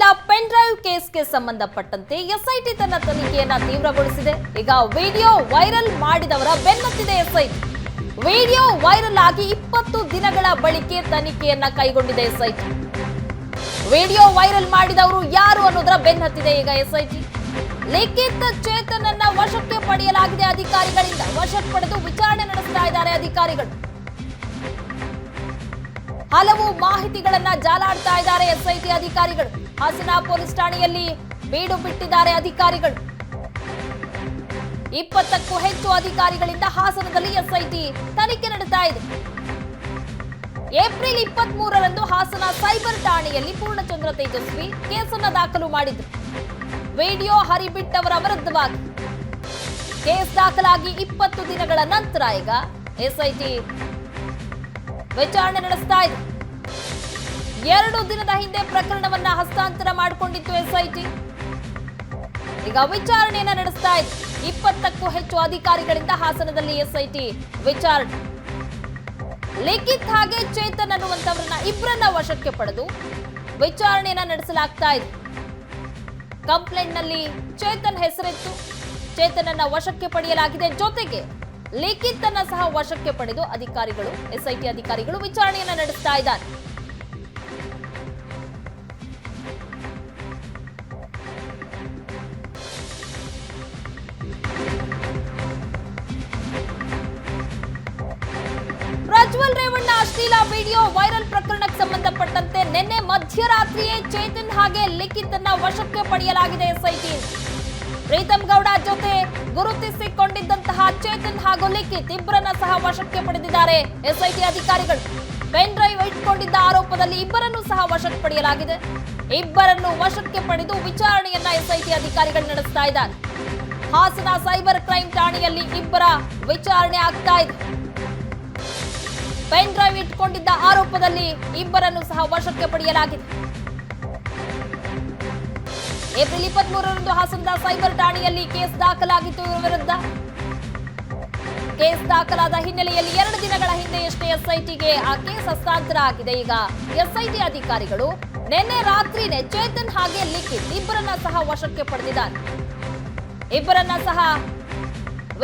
ಅಶ್ಲೀಲ pen drive ಕೇಸ್ಗೆ ಸಂಬಂಧಪಟ್ಟಂತೆ SIT ತನ್ನ ತನಿಖೆಯನ್ನ ತೀವ್ರಗೊಳಿಸಿದೆ. ಈಗ ವಿಡಿಯೋ ವೈರಲ್ ಮಾಡಿದವರ ಬೆನ್ನತ್ತಿದೆ ಎಸ್ಐಟಿ. ವಿಡಿಯೋ ವೈರಲ್ ಆಗಿ 20 ದಿನಗಳ ಬಳಿಕೆ ತನಿಖೆಯನ್ನ ಕೈಗೊಂಡಿದೆ ಎಸ್ಐಟಿ. ವಿಡಿಯೋ ವೈರಲ್ ಮಾಡಿದವರು ಯಾರು ಅನ್ನೋದರ ಬೆನ್ನತ್ತಿದೆ ಈಗ ಎಸ್ಐಟಿ. ಲಿಖಿತ್ ಚೇತನನ್ನ ವಶಕ್ಕೆ ಪಡೆಯಲಾಗಿದೆ. ಅಧಿಕಾರಿಗಳಿಂದ ವಶಕ್ಕೆ ಪಡೆದು ವಿಚಾರಣೆ ನಡೆಸ್ತಾ ಇದ್ದಾರೆ ಅಧಿಕಾರಿಗಳು. ಹಲವು ಮಾಹಿತಿಗಳನ್ನ ಜಾಲಾಡ್ತಾ ಇದ್ದಾರೆ ಎಸ್ಐಟಿ ಅಧಿಕಾರಿಗಳು. ಹಾಸನ ಪೊಲೀಸ್ ಠಾಣೆಯಲ್ಲಿ ಬೀಡು ಬಿಟ್ಟಿದ್ದಾರೆ ಅಧಿಕಾರಿಗಳು. 20ಕ್ಕೂ ಹೆಚ್ಚು ಅಧಿಕಾರಿಗಳಿಂದ ಹಾಸನದಲ್ಲಿ ಎಸ್ಐಟಿ ತನಿಖೆ ನಡೆಸ್ತಾ ಇದೆ. ಏಪ್ರಿಲ್ 23ರಂದು ಹಾಸನ ಸೈಬರ್ ಠಾಣೆಯಲ್ಲಿ ಪೂರ್ಣಚಂದ್ರ ತೇಜಸ್ವಿ ಕೇಸನ್ನ ದಾಖಲು ಮಾಡಿದ್ರು. ವಿಡಿಯೋ ಹರಿಬಿಟ್ಟವರ ವಿರುದ್ಧವಾಗಿ ಕೇಸ್ ದಾಖಲಾಗಿ 20 ದಿನಗಳ ನಂತರ ಈಗ ಎಸ್ಐಟಿ ವಿಚಾರಣೆ ನಡೆಸ್ತಾ ಇದೆ. 2 ದಿನದ ಹಿಂದೆ ಪ್ರಕರಣವನ್ನ ಹಸ್ತಾಂತರ ಮಾಡಿಕೊಂಡಿತ್ತು ಎಸ್ಐಟಿ. ಈಗ ವಿಚಾರಣೆಯನ್ನ ನಡೆಸ್ತಾ ಇದೆ. 20ಕ್ಕೂ ಹೆಚ್ಚು ಅಧಿಕಾರಿಗಳಿಂದ ಹಾಸನದಲ್ಲಿ ಎಸ್ಐಟಿ ವಿಚಾರಣೆ. ಲಿಖಿತ್ ಹಾಗೆ ಚೇತನ್ ಅನ್ನುವಂತವರನ್ನ ಇಬ್ಬರನ್ನ ವಶಕ್ಕೆ ಪಡೆದು ವಿಚಾರಣೆಯನ್ನ ನಡೆಸಲಾಗ್ತಾ ಇದೆ. ಕಂಪ್ಲೇಂಟ್ ನಲ್ಲಿ ಚೇತನ್ ಹೆಸರಿತ್ತು. ಚೇತನನ್ನ ವಶಕ್ಕೆ ಪಡೆಯಲಾಗಿದೆ. ಜೊತೆಗೆ ಲಿಖಿತ್ ಅನ್ನ ಸಹ ವಶಕ್ಕೆ ಪಡೆದು ಅಧಿಕಾರಿಗಳು ಎಸ್ಐಟಿ ಅಧಿಕಾರಿಗಳು ವಿಚಾರಣೆಯನ್ನ ನಡೆಸ್ತಾ ಇದ್ದಾರೆ. ಪ್ರಜ್ವಲ್ ರೇವಣ್ಣ ಅಶ್ಲೀಲ ವಿಡಿಯೋ ವೈರಲ್ ಪ್ರಕರಣಕ್ಕೆ ಸಂಬಂಧಪಟ್ಟಂತೆ ನಿನ್ನೆ ಮಧ್ಯರಾತ್ರಿಯೇ ಚೇತನ್ ಹಾಗೆ ಲಿಖಿತ್ ಅನ್ನ ವಶಕ್ಕೆ ಪಡೆಯಲಾಗಿದೆ ಎಸ್ಐಟಿ. ಪ್ರೀತಮ್ ಗೌಡ ಜೊತೆ ಗುರುತಿಸಿಕೊಂಡಿದ್ದಂತಹ ಚೇತನ್ ಹಾಗೂ ಲಿಖಿತ್ ಇಬ್ಬರನ್ನ ಸಹ ವಶಕ್ಕೆ ಪಡೆದಿದ್ದಾರೆ ಎಸ್ಐಟಿ ಅಧಿಕಾರಿಗಳು. ಪೆನ್ ಡ್ರೈವ್ ಇಟ್ಕೊಂಡಿದ್ದ ಆರೋಪದಲ್ಲಿ ಇಬ್ಬರನ್ನು ಸಹ ವಶಕ್ಕೆ ಪಡೆಯಲಾಗಿದೆ. ಇಬ್ಬರನ್ನು ವಶಕ್ಕೆ ಪಡೆದು ವಿಚಾರಣೆಯನ್ನ ಎಸ್ಐಟಿ ಅಧಿಕಾರಿಗಳು ನಡೆಸ್ತಾ ಇದ್ದಾರೆ. ಹಾಸನ ಸೈಬರ್ ಕ್ರೈಮ್ ಠಾಣೆಯಲ್ಲಿ ಇಬ್ಬರ ವಿಚಾರಣೆ ಆಗ್ತಾ ಇದೆ. ಪೆನ್ ಡ್ರೈವ್ ಇಟ್ಕೊಂಡಿದ್ದ ಆರೋಪದಲ್ಲಿ ಇಬ್ಬರನ್ನು ಸಹ ವಶಕ್ಕೆ ಪಡೆಯಲಾಗಿದೆ. ಏಪ್ರಿಲ್ 23ರಂದು ಹಾಸನದ ಸೈಬರ್ ಠಾಣೆಯಲ್ಲಿ ಕೇಸ್ ದಾಖಲಾಗಿತ್ತು ಇವರ ವಿರುದ್ಧ. ಕೇಸ್ ದಾಖಲಾದ ಹಿನ್ನೆಲೆಯಲ್ಲಿ 2 ದಿನಗಳ ಹಿಂದೆಯಷ್ಟೇ ಎಸ್ಐಟಿಗೆ ಆ ಕೇಸ್ ಹಸ್ತಾಂತರ ಆಗಿದೆ. ಈಗ ಎಸ್ಐಟಿ ಅಧಿಕಾರಿಗಳು ನಿನ್ನೆ ರಾತ್ರಿನೇ ಚೇತನ್ ಹಾಗೆ ಲಿಖಿತ್ ಇಬ್ಬರನ್ನ ಸಹ ವಶಕ್ಕೆ ಪಡೆದಿದ್ದಾರೆ. ಇಬ್ಬರನ್ನ ಸಹ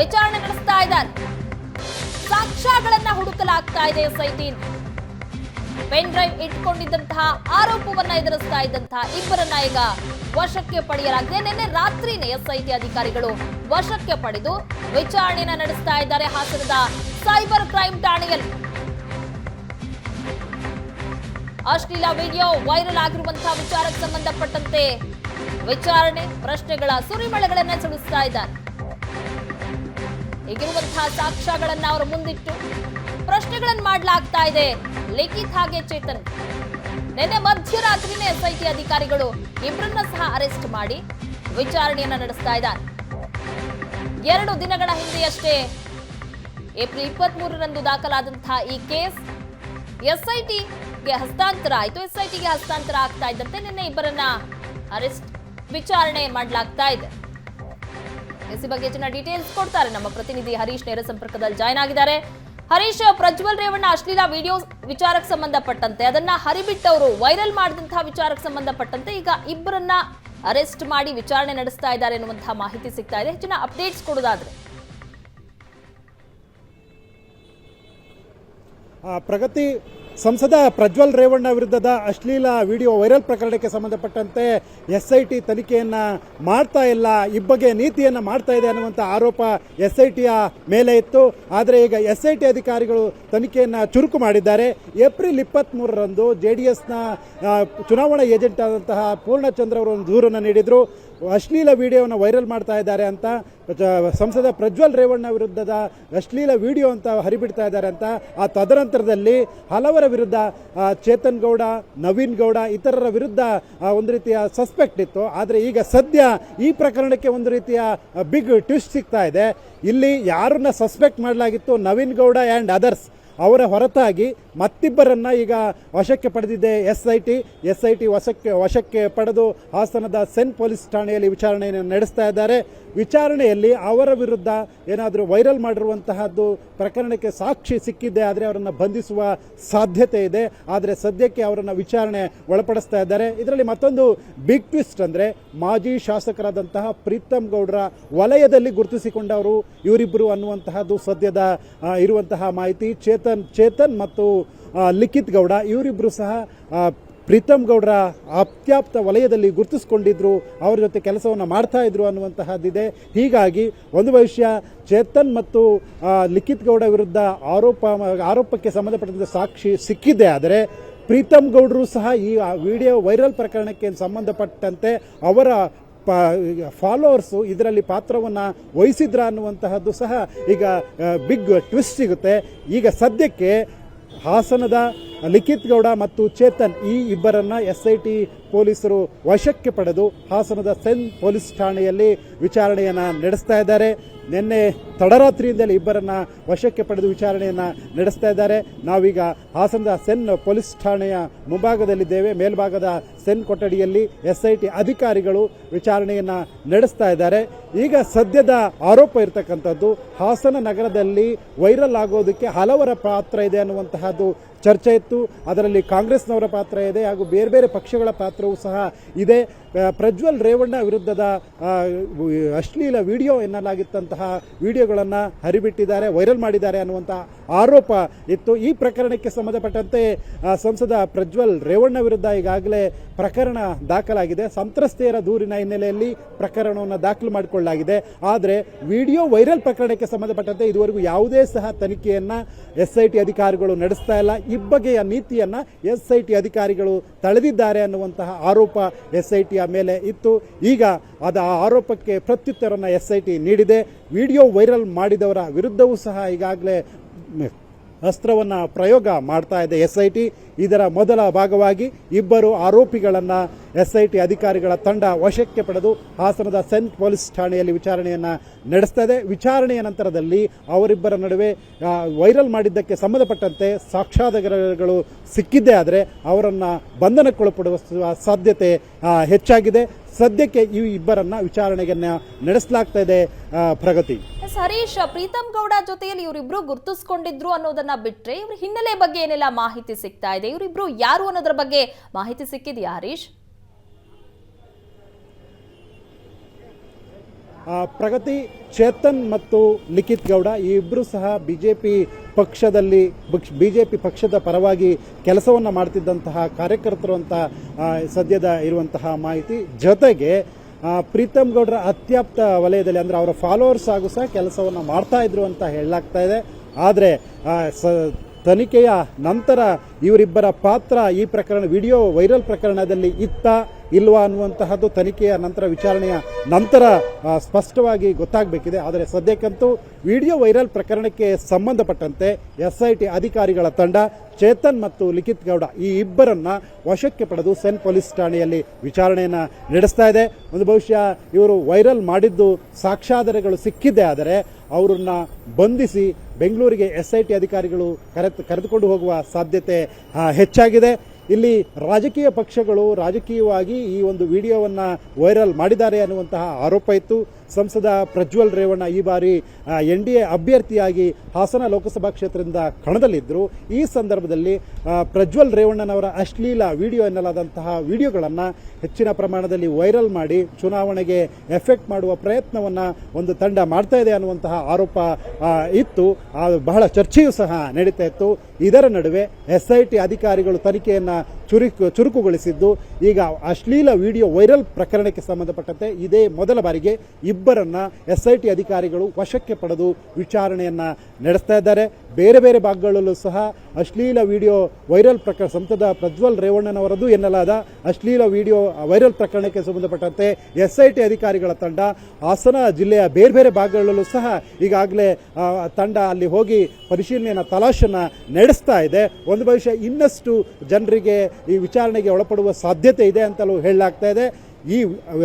ವಿಚಾರಣೆ ನಡೆಸ್ತಾ ಇದ್ದಾರೆ. ಸಾಕ್ಷ್ಯಗಳನ್ನ ಹುಡುಕಲಾಗ್ತಾ ಇದೆ ಎಸ್ಐಟಿ. ಪೆನ್ ಡ್ರೈವ್ ಇಟ್ಕೊಂಡಿದ್ದಂತಹ ಆರೋಪವನ್ನ ಎದುರಿಸ್ತಾ ಇದ್ದಂತಹ ಇಬ್ಬರನ್ನ ಈಗ ವಶಕ್ಕೆ ಪಡೆಯಲಾಗಿದೆ. ನಿನ್ನೆ ರಾತ್ರಿನೇ ಎಸ್ಐಟಿ ಅಧಿಕಾರಿಗಳು ವಶಕ್ಕೆ ಪಡೆದು ವಿಚಾರಣೆಯನ್ನ ನಡೆಸ್ತಾ ಇದ್ದಾರೆ ಹಾಸನದ ಸೈಬರ್ ಕ್ರೈಮ್ ಠಾಣೆಯಲ್ಲಿ. ಅಶ್ಲೀಲ ವಿಡಿಯೋ ವೈರಲ್ ಆಗಿರುವಂತಹ ವಿಚಾರಕ್ಕೆ ಸಂಬಂಧಪಟ್ಟಂತೆ ವಿಚಾರಣೆ ಪ್ರಶ್ನೆಗಳ ಸುರಿಮಳೆಗಳನ್ನ ಸುರಿಸ್ತಾ ಇದ್ದಾರೆ. ಈಗಿರುವಂತಹ ಸಾಕ್ಷ್ಯಗಳನ್ನ ಅವರ ಮುಂದಿಟ್ಟು ಪ್ರಶ್ನೆಗಳನ್ನು ಮಾಡಲಾಗ್ತಾ ಇದೆ ಲಿಖಿತ್ ಹಾಗೆ ಚೇತನ್. ನಿನ್ನೆ ಮಧ್ಯರಾತ್ರಿನೇ ಎಸ್ಐಟಿ ಅಧಿಕಾರಿಗಳು ಇಬ್ಬರನ್ನ ಸಹ ಅರೆಸ್ಟ್ ಮಾಡಿ ವಿಚಾರಣೆಯನ್ನ ನಡೆಸ್ತಾ ಇದ್ದಾರೆ. 2 ದಿನಗಳ ಹಿಂದೆಯಷ್ಟೇ ಏಪ್ರಿಲ್ 23ರಂದು ದಾಖಲಾದಂತಹ ಈ ಕೇಸ್ ಎಸ್ಐಟಿಗೆ ಹಸ್ತಾಂತರ ಆಯಿತು. ಎಸ್ಐಟಿಗೆ ಹಸ್ತಾಂತರ ಆಗ್ತಾ ಇದ್ದಂತೆ ನಿನ್ನೆ ಇಬ್ಬರನ್ನ ಅರೆಸ್ಟ್ ವಿಚಾರಣೆ ಮಾಡಲಾಗ್ತಾ ಇದೆ. ಈ ಬಗ್ಗೆ ಹೆಚ್ಚಿನ ಡೀಟೇಲ್ಸ್ ಕೊಡ್ತಾರೆ ನಮ್ಮ ಪ್ರತಿನಿಧಿ ಹರೀಶ್ ನೇರ ಸಂಪರ್ಕದಲ್ಲಿ ಜಾಯ್ನ್ ಆಗಿದ್ದಾರೆ. ಹರೀಶ್, ಪ್ರಜ್ವಲ್ ರೇವಣ್ಣ ಅಶ್ಲೀಲ ವಿಡಿಯೋ ವಿಚಾರಕ್ಕೆ ಸಂಬಂಧಪಟ್ಟಂತೆ ಅದನ್ನ ಹರಿಬಿಟ್ಟವರು ವೈರಲ್ ಮಾಡಿದಂತಹ ವಿಚಾರಕ್ಕೆ ಸಂಬಂಧಪಟ್ಟಂತೆ ಈಗ ಇಬ್ಬರನ್ನ ಅರೆಸ್ಟ್ ಮಾಡಿ ವಿಚಾರಣೆ ನಡೆಸ್ತಾ ಇದ್ದಾರೆ ಎನ್ನುವಂತಹ ಮಾಹಿತಿ ಸಿಗ್ತಾ ಇದೆ. ಹೆಚ್ಚಿನ ಅಪ್ಡೇಟ್ಸ್ ಕೊಡೋದಾದ್ರೆ ಪ್ರಗತಿ ಸಂಸದ ಪ್ರಜ್ವಲ್ ರೇವಣ್ಣ ವಿರುದ್ಧದ ಅಶ್ಲೀಲ ವಿಡಿಯೋ ವೈರಲ್ ಪ್ರಕರಣಕ್ಕೆ ಸಂಬಂಧಪಟ್ಟಂತೆ ಎಸ್ಐಟಿ ತನಿಖೆಯನ್ನು ಮಾಡ್ತಾ ಇಲ್ಲ, ಈ ಬಗ್ಗೆ ನೀತಿಯನ್ನು ಮಾಡ್ತಾ ಇದೆ ಅನ್ನುವಂಥ ಆರೋಪ ಎಸ್ಐಟಿಯ ಮೇಲೆ ಇತ್ತು. ಆದರೆ ಈಗ ಎಸ್ಐಟಿ ಅಧಿಕಾರಿಗಳು ತನಿಖೆಯನ್ನು ಚುರುಕು ಮಾಡಿದ್ದಾರೆ. ಏಪ್ರಿಲ್ 23ರಂದು JDSನ ಚುನಾವಣಾ ಏಜೆಂಟ್ ಆದಂತಹ ಪೂರ್ಣಚಂದ್ರ ಅವರು ಒಂದು ದೂರನ್ನು ನೀಡಿದರು. ಅಶ್ಲೀಲ ವಿಡಿಯೋವನ್ನು ವೈರಲ್ ಮಾಡ್ತಾ ಇದ್ದಾರೆ ಅಂತ, ಸಂಸದ ಪ್ರಜ್ವಲ್ ರೇವಣ್ಣ ವಿರುದ್ಧದ ಅಶ್ಲೀಲ ವಿಡಿಯೋ ಅಂತ ಹರಿಬಿಡ್ತಾ ಇದ್ದಾರೆ ಅಂತ. ಆ ತದನಂತರದಲ್ಲಿ ಹಲವರ ವಿರುದ್ಧ ಚೇತನ್ ಗೌಡ, ನವೀನ್ ಗೌಡ ಇತರರ ವಿರುದ್ಧ ಒಂದು ರೀತಿಯ ಸಸ್ಪೆಕ್ಟ್ ಇತ್ತು. ಆದರೆ ಈಗ ಸದ್ಯ ಈ ಪ್ರಕರಣಕ್ಕೆ ಒಂದು ರೀತಿಯ ಬಿಗ್ ಟ್ವಿಸ್ಟ್ ಸಿಗ್ತಾ ಇದೆ. ಇಲ್ಲಿ ಯಾರನ್ನ ಸಸ್ಪೆಕ್ಟ್ ಮಾಡಲಾಗಿತ್ತು, ನವೀನ್ ಗೌಡ ಆ್ಯಂಡ್ ಅದರ್ಸ್ ಅವರ ಹೊರತಾಗಿ ಮತ್ತಿಬ್ಬರನ್ನ ಈಗ ವಶಕ್ಕೆ ಪಡೆದಿದೆ ಎಸ್ಐಟಿ ವಶಕ್ಕೆ ಪಡೆದು ಹಾಸನದ ಸೆನ್ ಪೊಲೀಸ್ ಠಾಣೆಯಲ್ಲಿ ವಿಚಾರಣೆಯನ್ನು ನಡೆಸ್ತಾ ಇದ್ದಾರೆ. ವಿಚಾರಣೆಯಲ್ಲಿ ಅವರ ವಿರುದ್ಧ ಏನಾದರೂ ವೈರಲ್ ಮಾಡಿರುವಂತಹದ್ದು ಪ್ರಕರಣಕ್ಕೆ ಸಾಕ್ಷಿ ಸಿಕ್ಕಿದೆ ಆದರೆ ಅವರನ್ನು ಬಂಧಿಸುವ ಸಾಧ್ಯತೆ ಇದೆ. ಆದರೆ ಸದ್ಯಕ್ಕೆ ಅವರನ್ನು ವಿಚಾರಣೆ ಒಳಪಡಿಸ್ತಾ ಇದ್ದಾರೆ. ಇದರಲ್ಲಿ ಮತ್ತೊಂದು ಬಿಗ್ ಟ್ವಿಸ್ಟ್ ಅಂದರೆ ಮಾಜಿ ಶಾಸಕರಾದಂತಹ ಪ್ರೀತಮ್ ಗೌಡ್ರ ವಲಯದಲ್ಲಿ ಗುರುತಿಸಿಕೊಂಡವರು ಇವರಿಬ್ಬರು ಅನ್ನುವಂತಹದ್ದು ಸದ್ಯದ ಇರುವಂತಹ ಮಾಹಿತಿ. ಚೇತನ್ ಮತ್ತು ಲಿಖಿತ್ ಗೌಡ ಇವರಿಬ್ಬರು ಸಹ ಪ್ರೀತಮ್ ಗೌಡ್ರ ಅತ್ಯಾಪ್ತ ವಲಯದಲ್ಲಿ ಗುರುತಿಸಿಕೊಂಡಿದ್ರು, ಅವರ ಜೊತೆ ಕೆಲಸವನ್ನು ಮಾಡ್ತಾ ಇದ್ರು ಅನ್ನುವಂತಹದ್ದಿದೆ. ಹೀಗಾಗಿ ಒಂದು ವಿಷಯ, ಚೇತನ್ ಮತ್ತು ಲಿಖಿತ್ ಗೌಡ ವಿರುದ್ಧ ಆರೋಪಕ್ಕೆ ಸಂಬಂಧಪಟ್ಟಂತೆ ಸಾಕ್ಷಿ ಸಿಕ್ಕಿದೆ. ಆದರೆ ಪ್ರೀತಮ್ ಗೌಡರು ಸಹ ಈ ವಿಡಿಯೋ ವೈರಲ್ ಪ್ರಕರಣಕ್ಕೆ ಸಂಬಂಧಪಟ್ಟಂತೆ ಅವರ ಫಾಲೋವರ್ಸು ಇದರಲ್ಲಿ ಪಾತ್ರವನ್ನು ವಹಿಸಿದ್ರ ಅನ್ನುವಂತಹದ್ದು ಸಹ ಈಗ ಬಿಗ್ ಟ್ವಿಸ್ಟ್ ಸಿಗುತ್ತೆ. ಈಗ ಸದ್ಯಕ್ಕೆ ಹಾಸನದ ಲಿಖಿತ್ ಗೌಡ ಮತ್ತು ಚೇತನ್ ಈ ಇಬ್ಬರನ್ನ ಎಸ್ಐಟಿ ಪೊಲೀಸರು ವಶಕ್ಕೆ ಪಡೆದು ಹಾಸನದ ಸೆನ್ ಪೊಲೀಸ್ ಠಾಣೆಯಲ್ಲಿ ವಿಚಾರಣೆಯನ್ನು ನಡೆಸ್ತಾ ಇದ್ದಾರೆ. ನಿನ್ನೆ ತಡರಾತ್ರಿಯಿಂದಲೇ ಇಬ್ಬರನ್ನ ವಶಕ್ಕೆ ಪಡೆದು ವಿಚಾರಣೆಯನ್ನು ನಡೆಸ್ತಾ ಇದ್ದಾರೆ. ನಾವೀಗ ಹಾಸನದ ಸೆನ್ ಪೊಲೀಸ್ ಠಾಣೆಯ ಮುಂಭಾಗದಲ್ಲಿದ್ದೇವೆ. ಮೇಲ್ಭಾಗದ ಸೆನ್ ಕೊಠಡಿಯಲ್ಲಿ ಎಸ್ಐಟಿ ಅಧಿಕಾರಿಗಳು ವಿಚಾರಣೆಯನ್ನು ನಡೆಸ್ತಾ ಇದ್ದಾರೆ. ಈಗ ಸದ್ಯದ ಆರೋಪ ಇರತಕ್ಕಂಥದ್ದು ಹಾಸನ ನಗರದಲ್ಲಿ ವೈರಲ್ ಆಗೋದಕ್ಕೆ ಹಲವರ ಪಾತ್ರ ಇದೆ ಅನ್ನುವಂತಹದ್ದು ಚರ್ಚೆ ಇತ್ತು. ಅದರಲ್ಲಿ ಕಾಂಗ್ರೆಸ್ನವರ ಪಾತ್ರ ಇದೆ ಹಾಗೂ ಬೇರೆ ಬೇರೆ ಪಕ್ಷಗಳ ಪಾತ್ರವೂ ಸಹ ಇದೆ. ಪ್ರಜ್ವಲ್ ರೇವಣ್ಣ ವಿರುದ್ಧದ ಅಶ್ಲೀಲ ವಿಡಿಯೋ ಎನ್ನಲಾಗಿದ್ದಂತಹ ವಿಡಿಯೋಗಳನ್ನು ಹರಿಬಿಟ್ಟಿದ್ದಾರೆ, ವೈರಲ್ ಮಾಡಿದ್ದಾರೆ ಅನ್ನುವಂಥ ಆರೋಪ ಇತ್ತು. ಈ ಪ್ರಕರಣಕ್ಕೆ ಸಂಬಂಧಪಟ್ಟಂತೆ ಸಂಸದ ಪ್ರಜ್ವಲ್ ರೇವಣ್ಣ ವಿರುದ್ಧ ಈಗಾಗಲೇ ಪ್ರಕರಣ ದಾಖಲಾಗಿದೆ. ಸಂತ್ರಸ್ತೆಯರ ದೂರಿನ ಹಿನ್ನೆಲೆಯಲ್ಲಿ ಪ್ರಕರಣವನ್ನು ದಾಖಲು ಮಾಡಿಕೊಳ್ಳಲಾಗಿದೆ. ಆದರೆ ವಿಡಿಯೋ ವೈರಲ್ ಪ್ರಕರಣಕ್ಕೆ ಸಂಬಂಧಪಟ್ಟಂತೆ ಇದುವರೆಗೂ ಯಾವುದೇ ಸಹ ತನಿಖೆಯನ್ನು ಎಸ್ಐಟಿ ಅಧಿಕಾರಿಗಳು ನಡೆಸ್ತಾ ಇಲ್ಲ. ಇಬ್ಬಗೆಯ ನೀತಿಯನ್ನು ಎಸ್ಐಟಿ ಅಧಿಕಾರಿಗಳು ತಳೆದಿದ್ದಾರೆ ಅನ್ನುವಂತಹ ಆರೋಪ ಎಸ್ಐಟಿಯ ಮೇಲೆ ಇತ್ತು. ಈಗ ಆ ಆರೋಪಕ್ಕೆ ಪ್ರತ್ಯುತ್ತರವನ್ನು ಎಸ್ಐಟಿ ನೀಡಿದೆ. ವಿಡಿಯೋ ವೈರಲ್ ಮಾಡಿದವರ ವಿರುದ್ಧವೂ ಸಹ ಈಗಾಗಲೇ ಅಸ್ತ್ರವನ್ನು ಪ್ರಯೋಗ ಮಾಡ್ತಾ ಇದೆ ಎಸ್ಐಟಿ. ಇದರ ಮೊದಲ ಭಾಗವಾಗಿ ಇಬ್ಬರು ಆರೋಪಿಗಳನ್ನು ಎಸ್ಐಟಿ ಅಧಿಕಾರಿಗಳ ತಂಡ ವಶಕ್ಕೆ ಪಡೆದು ಹಾಸನದ ಸೆಂಟ್ ಪೊಲೀಸ್ ಠಾಣೆಯಲ್ಲಿ ವಿಚಾರಣೆಯನ್ನು ನಡೆಸ್ತಾ ಇದೆ. ವಿಚಾರಣೆಯ ನಂತರದಲ್ಲಿ ಅವರಿಬ್ಬರ ನಡುವೆ ವೈರಲ್ ಮಾಡಿದ್ದಕ್ಕೆ ಸಂಬಂಧಪಟ್ಟಂತೆ ಸಾಕ್ಷ್ಯಾಧಾರಗಳು ಸಿಕ್ಕಿದ್ದೇ ಆದರೆ ಅವರನ್ನು ಬಂಧನಕ್ಕೊಳಪಡುವ ಸಾಧ್ಯತೆ ಹೆಚ್ಚಾಗಿದೆ. ಸದ್ಯಕ್ಕೆ ಈ ಇಬ್ಬರನ್ನ ವಿಚಾರಣೆಯನ್ನ ನಡೆಸಲಾಗ್ತಾ ಇದೆ. ಪ್ರಗತಿ ಹರೀಶ್, ಪ್ರೀತಮ್ ಗೌಡ ಜೊತೆಯಲ್ಲಿ ಇವರಿಬ್ರು ಗುರುತಿಸಿಕೊಂಡಿದ್ರು ಅನ್ನೋದನ್ನ ಬಿಟ್ರೆ ಇವ್ರ ಹಿನ್ನೆಲೆ ಬಗ್ಗೆ ಏನೆಲ್ಲ ಮಾಹಿತಿ ಸಿಗ್ತಾ ಇದೆ? ಇವರಿಬ್ರು ಯಾರು ಅನ್ನೋದ್ರ ಬಗ್ಗೆ ಮಾಹಿತಿ ಸಿಕ್ಕಿದೆಯಾ ಹರೀಶ್? ಪ್ರಗತಿ, ಚೇತನ್ ಮತ್ತು ಲಿಖಿತ್ ಗೌಡ ಈ ಇಬ್ಬರು ಸಹ ಬಿಜೆಪಿ ಪಕ್ಷದ ಪರವಾಗಿ ಕೆಲಸವನ್ನು ಮಾಡ್ತಿದ್ದಂತಹ ಕಾರ್ಯಕರ್ತರು ಅಂತ ಸದ್ಯದ ಇರುವಂತಹ ಮಾಹಿತಿ. ಜೊತೆಗೆ ಪ್ರೀತಮ್ ಗೌಡ್ರ ಅತ್ಯಾಪ್ತ ವಲಯದಲ್ಲಿ ಅಂದರೆ ಅವರ ಫಾಲೋವರ್ಸ್ ಹಾಗೂ ಸಹ ಕೆಲಸವನ್ನು ಮಾಡ್ತಾ ಇದ್ರು ಅಂತ ಹೇಳಲಾಗ್ತಾ ಇದೆ. ಆದರೆ ತನಿಖೆಯ ನಂತರ ಇವರಿಬ್ಬರ ಪಾತ್ರ ಈ ಪ್ರಕರಣ ವಿಡಿಯೋ ವೈರಲ್ ಪ್ರಕರಣದಲ್ಲಿ ಇಲ್ವಾ ಅನ್ನುವಂತಹದ್ದು ತನಿಖೆಯ ನಂತರ ವಿಚಾರಣೆಯ ನಂತರ ಸ್ಪಷ್ಟವಾಗಿ ಗೊತ್ತಾಗಬೇಕಿದೆ. ಆದರೆ ಸದ್ಯಕ್ಕಂತೂ ವಿಡಿಯೋ ವೈರಲ್ ಪ್ರಕರಣಕ್ಕೆ ಸಂಬಂಧಪಟ್ಟಂತೆ ಎಸ್ಐಟಿ ಅಧಿಕಾರಿಗಳ ತಂಡ ಚೇತನ್ ಮತ್ತು ಲಿಖಿತ್ ಗೌಡ ಈ ಇಬ್ಬರನ್ನ ವಶಕ್ಕೆ ಪಡೆದು ಸೆನ್ ಪೊಲೀಸ್ ಠಾಣೆಯಲ್ಲಿ ವಿಚಾರಣೆಯನ್ನು ನಡೆಸ್ತಾ ಇದೆ. ಒಂದು ಬಹುಶಃ ಇವರು ವೈರಲ್ ಮಾಡಿದ್ದು ಸಾಕ್ಷ್ಯಾಧಾರಗಳು ಸಿಕ್ಕಿದೆ ಆದರೆ ಅವರನ್ನ ಬಂಧಿಸಿ ಬೆಂಗಳೂರಿಗೆ ಎಸ್ಐಟಿ ಅಧಿಕಾರಿಗಳು ಕರೆದುಕೊಂಡು ಹೋಗುವ ಸಾಧ್ಯತೆ ಹೆಚ್ಚಾಗಿದೆ. ಇಲ್ಲಿ ರಾಜಕೀಯ ಪಕ್ಷಗಳು ರಾಜಕೀಯವಾಗಿ ಈ ಒಂದು ವಿಡಿಯೋವನ್ನು ವೈರಲ್ ಮಾಡಿದ್ದಾರೆ ಅನ್ನುವಂತಹ ಆರೋಪ ಇತ್ತು. ಸಂಸದ ಪ್ರಜ್ವಲ್ ರೇವಣ್ಣ ಈ ಬಾರಿ NDA ಅಭ್ಯರ್ಥಿಯಾಗಿ ಹಾಸನ ಲೋಕಸಭಾ ಕ್ಷೇತ್ರದಿಂದ ಕಣದಲ್ಲಿದ್ದರು. ಈ ಸಂದರ್ಭದಲ್ಲಿ ಪ್ರಜ್ವಲ್ ರೇವಣ್ಣನವರ ಅಶ್ಲೀಲ ವಿಡಿಯೋ ಎನ್ನಲಾದಂತಹ ವಿಡಿಯೋಗಳನ್ನು ಹೆಚ್ಚಿನ ಪ್ರಮಾಣದಲ್ಲಿ ವೈರಲ್ ಮಾಡಿ ಚುನಾವಣೆಗೆ ಎಫೆಕ್ಟ್ ಮಾಡುವ ಪ್ರಯತ್ನವನ್ನು ಒಂದು ತಂಡ ಮಾಡ್ತಾ ಇದೆ ಅನ್ನುವಂತಹ ಆರೋಪ ಇತ್ತು. ಬಹಳ ಚರ್ಚೆಯೂ ಸಹ ನಡೀತಾ ಇತ್ತು. ಇದರ ನಡುವೆ SIT ಅಧಿಕಾರಿಗಳು ತನಿಖೆಯನ್ನು ಚುರುಕುಗೊಳಿಸಿದ್ದು ಈಗ ಅಶ್ಲೀಲ ವಿಡಿಯೋ ವೈರಲ್ ಪ್ರಕರಣಕ್ಕೆ ಸಂಬಂಧಪಟ್ಟಂತೆ ಇದೇ ಮೊದಲ ಬಾರಿಗೆ ಇಬ್ಬರನ್ನ SIT ಅಧಿಕಾರಿಗಳು ವಶಕ್ಕೆ ಪಡೆದು ವಿಚಾರಣೆಯನ್ನ ನಡೆಸ್ತಾ ಇದ್ದಾರೆ. ಬೇರೆ ಬೇರೆ ಭಾಗಗಳಲ್ಲೂ ಸಹ ಅಶ್ಲೀಲ ವಿಡಿಯೋ ವೈರಲ್ ಪ್ರಕರಣ ಸಂಸದ ಪ್ರಜ್ವಲ್ ರೇವಣ್ಣನವರದು ಎನ್ನಲಾದ ಅಶ್ಲೀಲ ವಿಡಿಯೋ ವೈರಲ್ ಪ್ರಕರಣಕ್ಕೆ ಸಂಬಂಧಪಟ್ಟಂತೆ SIT ಅಧಿಕಾರಿಗಳ ತಂಡ ಹಾಸನ ಜಿಲ್ಲೆಯ ಬೇರೆ ಬೇರೆ ಭಾಗಗಳಲ್ಲೂ ಸಹ ಈಗಾಗಲೇ ತಂಡ ಅಲ್ಲಿ ಹೋಗಿ ಪರಿಶೀಲನೆಯನ್ನು ತಲಾಶನ್ನು ನಡೆಸ್ತಾ ಇದೆ. ಒಂದು ಬಹುಶಃ ಇನ್ನಷ್ಟು ಜನರಿಗೆ ಈ ವಿಚಾರಣೆಗೆ ಒಳಪಡುವ ಸಾಧ್ಯತೆ ಇದೆ ಅಂತಲೂ ಹೇಳಲಾಗ್ತಾ ಇದೆ. ಈ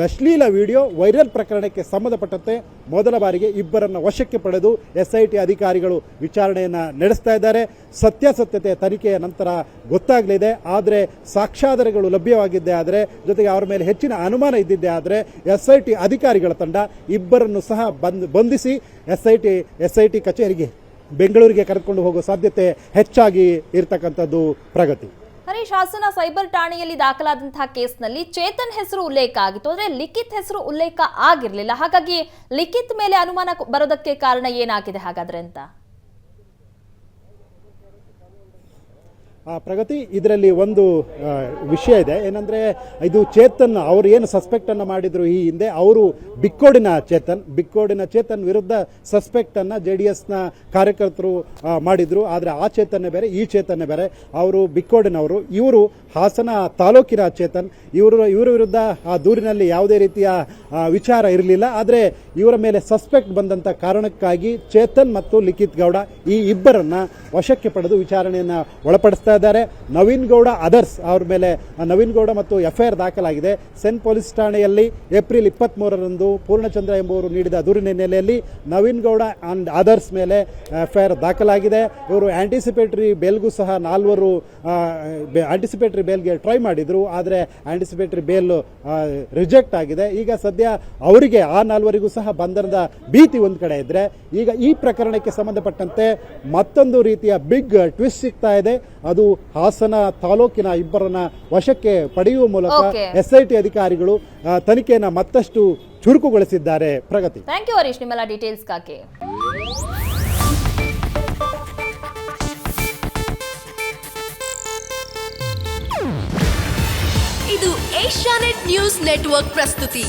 ಅಶ್ಲೀಲ ವಿಡಿಯೋ ವೈರಲ್ ಪ್ರಕರಣಕ್ಕೆ ಸಂಬಂಧಪಟ್ಟಂತೆ ಮೊದಲ ಬಾರಿಗೆ ಇಬ್ಬರನ್ನು ವಶಕ್ಕೆ ಪಡೆದು SIT ಅಧಿಕಾರಿಗಳು ವಿಚಾರಣೆಯನ್ನು ನಡೆಸ್ತಾ ಇದ್ದಾರೆ. ಸತ್ಯಾಸತ್ಯತೆ ತನಿಖೆಯ ನಂತರ ಗೊತ್ತಾಗಲಿದೆ. ಆದರೆ ಸಾಕ್ಷ್ಯಾಧಾರಗಳು ಲಭ್ಯವಾಗಿದ್ದೇ ಆದರೆ, ಜೊತೆಗೆ ಅವರ ಮೇಲೆ ಹೆಚ್ಚಿನ ಅನುಮಾನ ಇದ್ದಿದ್ದೇ ಆದರೆ SIT ಅಧಿಕಾರಿಗಳ ತಂಡ ಇಬ್ಬರನ್ನು ಸಹ ಬಂಧಿಸಿ SIT ಕಚೇರಿಗೆ ಬೆಂಗಳೂರಿಗೆ ಕರೆದುಕೊಂಡು ಹೋಗೋ ಸಾಧ್ಯತೆ ಹೆಚ್ಚಾಗಿ ಇರತಕ್ಕಂಥದ್ದು. ಪ್ರಗತಿ. ಹರೀಶ್, ಹಾಸನ ಸೈಬರ್ ಠಾಣೆಯಲ್ಲಿ ದಾಖಲಾದಂತಹ ಕೇಸ್ನಲ್ಲಿ ಚೇತನ್ ಹೆಸರು ಉಲ್ಲೇಖ ಆಗಿತ್ತು, ಆದರೆ ಲಿಖಿತ್ ಹೆಸರು ಉಲ್ಲೇಖ ಆಗಿರಲಿಲ್ಲ. ಹಾಗಾಗಿ ಲಿಖಿತ್ ಮೇಲೆ ಅನುಮಾನ ಬರೋದಕ್ಕೆ ಕಾರಣ ಏನಾಗಿದೆ ಹಾಗಾದ್ರೆ ಅಂತ? ಪ್ರಗತಿ, ಇದರಲ್ಲಿ ಒಂದು ವಿಷಯ ಇದೆ. ಏನಂದರೆ, ಇದು ಚೇತನ್ ಅವರು ಏನು ಸಸ್ಪೆಕ್ಟನ್ನು ಮಾಡಿದರು ಈ ಹಿಂದೆ, ಅವರು ಬಿಕ್ಕೋಡಿನ ಚೇತನ್ ವಿರುದ್ಧ ಸಸ್ಪೆಕ್ಟನ್ನು JDSನ ಕಾರ್ಯಕರ್ತರು ಮಾಡಿದರು. ಆದರೆ ಆ ಚೇತನ್ನೇ ಬೇರೆ, ಈ ಚೇತನ್ನೇ ಬೇರೆ. ಅವರು ಬಿಕ್ಕೋಡಿನವರು, ಇವರು ಹಾಸನ ತಾಲೂಕಿನ ಚೇತನ್. ಇವರ ವಿರುದ್ಧ ಆ ದೂರಿನಲ್ಲಿ ಯಾವುದೇ ರೀತಿಯ ವಿಚಾರ ಇರಲಿಲ್ಲ. ಆದರೆ ಇವರ ಮೇಲೆ ಸಸ್ಪೆಕ್ಟ್ ಬಂದಂಥ ಕಾರಣಕ್ಕಾಗಿ ಚೇತನ್ ಮತ್ತು ಲಿಖಿತ್ ಗೌಡ ಈ ಇಬ್ಬರನ್ನು ವಶಕ್ಕೆ ಪಡೆದು ವಿಚಾರಣೆಯನ್ನು ಒಳಪಡಿಸ್ತಾ ಇದ್ದಾರೆ. ನವೀನ್ ಗೌಡ ಅದರ್ಸ್ ಅವ್ರ ಮೇಲೆ ನವೀನ್ ಗೌಡ ಮತ್ತು FIR ದಾಖಲಾಗಿದೆ. ಸೆನ್ ಪೊಲೀಸ್ ಠಾಣೆಯಲ್ಲಿ ಏಪ್ರಿಲ್ 23ರಂದು ಪೂರ್ಣಚಂದ್ರ ಎಂಬುವರು ನೀಡಿದ ದೂರಿನ ಹಿನ್ನೆಲೆಯಲ್ಲಿ ನವೀನ್ ಗೌಡ ಅಂಡ್ ಅದರ್ಸ್ ಮೇಲೆ FIR ದಾಖಲಾಗಿದೆ. ಇವರು ಆಂಟಿಸಿಪೇಟರಿ ಬೇಲ್ಗೂ ಸಹ 4 ಆಂಟಿಸಿಪೇಟರಿ ಬೇಲ್ಗೆ ಟ್ರೈ ಮಾಡಿದ್ರು. ಆದರೆ ಆಂಟಿಸಿಪೇಟರಿ ಬೇಲ್ ರಿಜೆಕ್ಟ್ ಆಗಿದೆ. ಈಗ ಸದ್ಯ ಅವರಿಗೆ ಆ 4ವರಿಗೂ ಸಹ ಬಂಧನದ ಭೀತಿ ಒಂದು ಕಡೆ ಇದ್ರೆ, ಈಗ ಈ ಪ್ರಕರಣಕ್ಕೆ ಸಂಬಂಧಪಟ್ಟಂತೆ ಮತ್ತೊಂದು ರೀತಿಯ ಬಿಗ್ ಟ್ವಿಸ್ಟ್ ಸಿಗ್ತಾ ಇದೆ. ಅದು ಹಾಸನ ತಾಲೂಕಿನ ಇಬ್ಬರನ್ನ ವಶಕ್ಕೆ ಪಡೆಯುವ ಮೂಲಕ SIT ಅಧಿಕಾರಿಗಳು ತನಿಖೆಯನ್ನು ಮತ್ತಷ್ಟು ಚುರುಕುಗೊಳಿಸಿದ್ದಾರೆ. ಪ್ರಗತಿ. ಥ್ಯಾಂಕ್ ಯು ಹರೀಶ್, ನಿಮ್ಮೆಲ್ಲ ಡೀಟೇಲ್ಸ್ಗಾಗಿ. ಇದು ಏಷ್ಯಾನೆಟ್ ನ್ಯೂಸ್ ನೆಟ್ವರ್ಕ್ ಪ್ರಸ್ತುತಿ.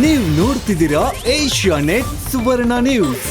ನೀವು ನೋಡ್ತಿದ್ದೀರಾ ಏಷ್ಯಾನೆಟ್ ಸುವರ್ಣ ನ್ಯೂಸ್.